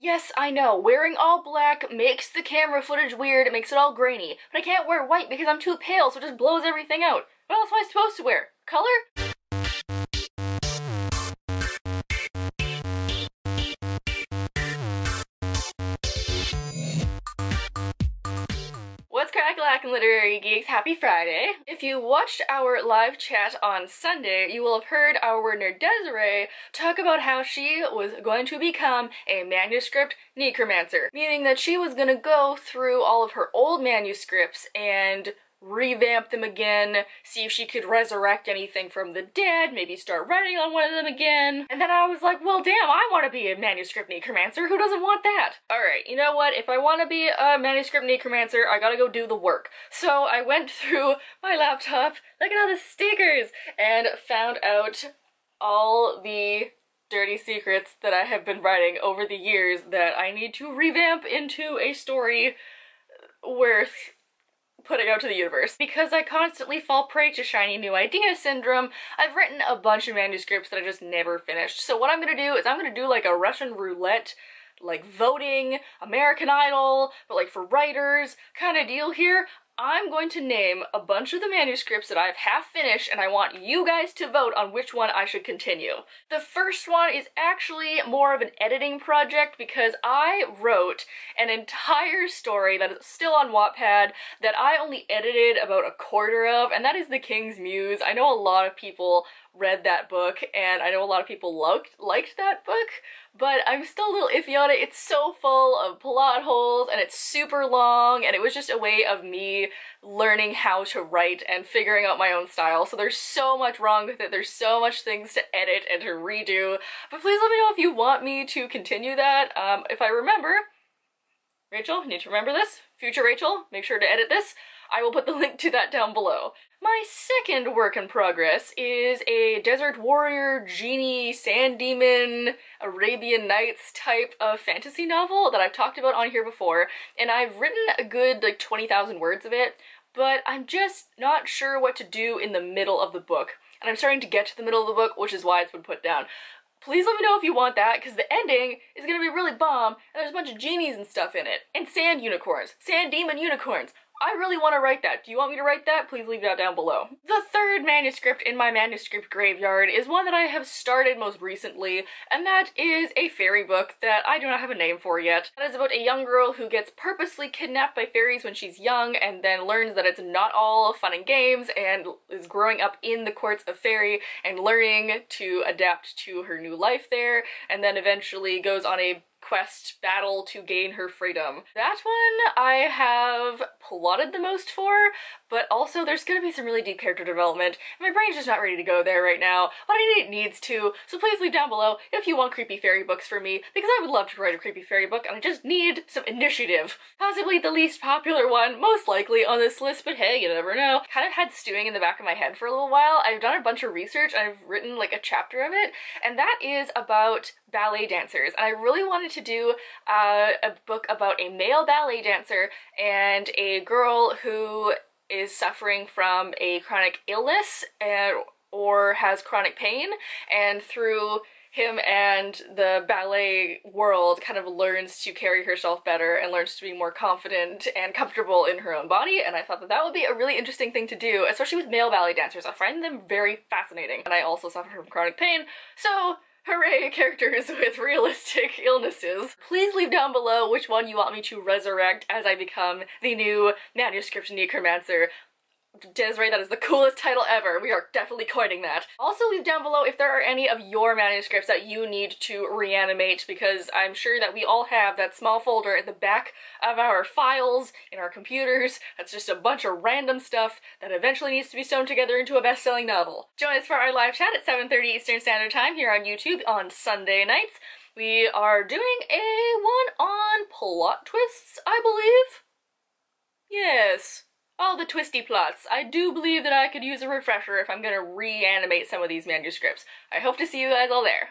Yes, I know, wearing all black makes the camera footage weird, it makes it all grainy, but I can't wear white because I'm too pale, so it just blows everything out. What else am I supposed to wear? Color? What's crack-a-lackin' literary geeks? Happy Friday! If you watched our live chat on Sunday, you will have heard our WordNerd Desiree talk about how she was going to become a manuscript necromancer, meaning that she was gonna go through all of her old manuscripts and revamp them again, see if she could resurrect anything from the dead, maybe start writing on one of them again. And then I was like, well damn, I want to be a manuscript necromancer, who doesn't want that? Alright, you know what, if I want to be a manuscript necromancer, I gotta go do the work. So I went through my laptop, look at all the stickers, and found out all the dirty secrets that I have been writing over the years that I need to revamp into a story worth putting out to the universe. Because I constantly fall prey to shiny new idea syndrome, I've written a bunch of manuscripts that I just never finished. So what I'm gonna do is I'm gonna do like a Russian roulette, like voting, American Idol, but like for writers kind of deal here. I'm going to name a bunch of the manuscripts that I've half finished, and I want you guys to vote on which one I should continue. The first one is actually more of an editing project because I wrote an entire story that is still on Wattpad that I only edited about a quarter of, and that is The King's Muse. I know a lot of people read that book, and I know a lot of people liked that book, but I'm still a little iffy on it. It's so full of plot holes, and it's super long, and it was just a way of me learning how to write and figuring out my own style. So there's so much wrong with it, there's so much things to edit and to redo, but please let me know if you want me to continue that. If I remember, Rachel, you need to remember this. Future Rachel, make sure to edit this. I will put the link to that down below. My second work in progress is a Desert Warrior, Genie, Sand Demon, Arabian Nights type of fantasy novel that I've talked about on here before, and I've written a good like 20,000 words of it, but I'm just not sure what to do in the middle of the book. And I'm starting to get to the middle of the book, which is why it's been put down. Please let me know if you want that, because the ending is gonna be really bomb, and there's a bunch of genies and stuff in it. And sand unicorns. Sand demon unicorns. I really want to write that. Do you want me to write that? Please leave that down below. The third manuscript in my manuscript graveyard is one that I have started most recently, and that is a fairy book that I do not have a name for yet. That is about a young girl who gets purposely kidnapped by fairies when she's young, and then learns that it's not all fun and games, and is growing up in the courts of fairy and learning to adapt to her new life there, and then eventually goes on a quest battle to gain her freedom. That one I have plotted the most for, but also there's gonna be some really deep character development, and my brain's just not ready to go there right now, but I think it needs to, so please leave down below if you want creepy fairy books for me, because I would love to write a creepy fairy book, and I just need some initiative. Possibly the least popular one, most likely, on this list, but hey, you never know. Kind of had stewing in the back of my head for a little while. I've done a bunch of research, and I've written like a chapter of it, and that is about ballet dancers, and I really wanted to do a book about a male ballet dancer and a girl who is suffering from a chronic illness or has chronic pain, and through him and the ballet world kind of learns to carry herself better and learns to be more confident and comfortable in her own body, and I thought that that would be a really interesting thing to do, especially with male ballet dancers. I find them very fascinating, and I also suffer from chronic pain, so hooray, characters with realistic illnesses. Please leave down below which one you want me to resurrect as I become the new manuscript necromancer. Desiree, that is the coolest title ever. We are definitely coining that. Also leave down below if there are any of your manuscripts that you need to reanimate, because I'm sure that we all have that small folder at the back of our files in our computers that's just a bunch of random stuff that eventually needs to be sewn together into a best-selling novel. Join us for our live chat at 7:30 Eastern Standard Time here on YouTube on Sunday nights. We are doing a one on plot twists, I believe? Yes. All the twisty plots. I do believe that I could use a refresher if I'm gonna reanimate some of these manuscripts. I hope to see you guys all there.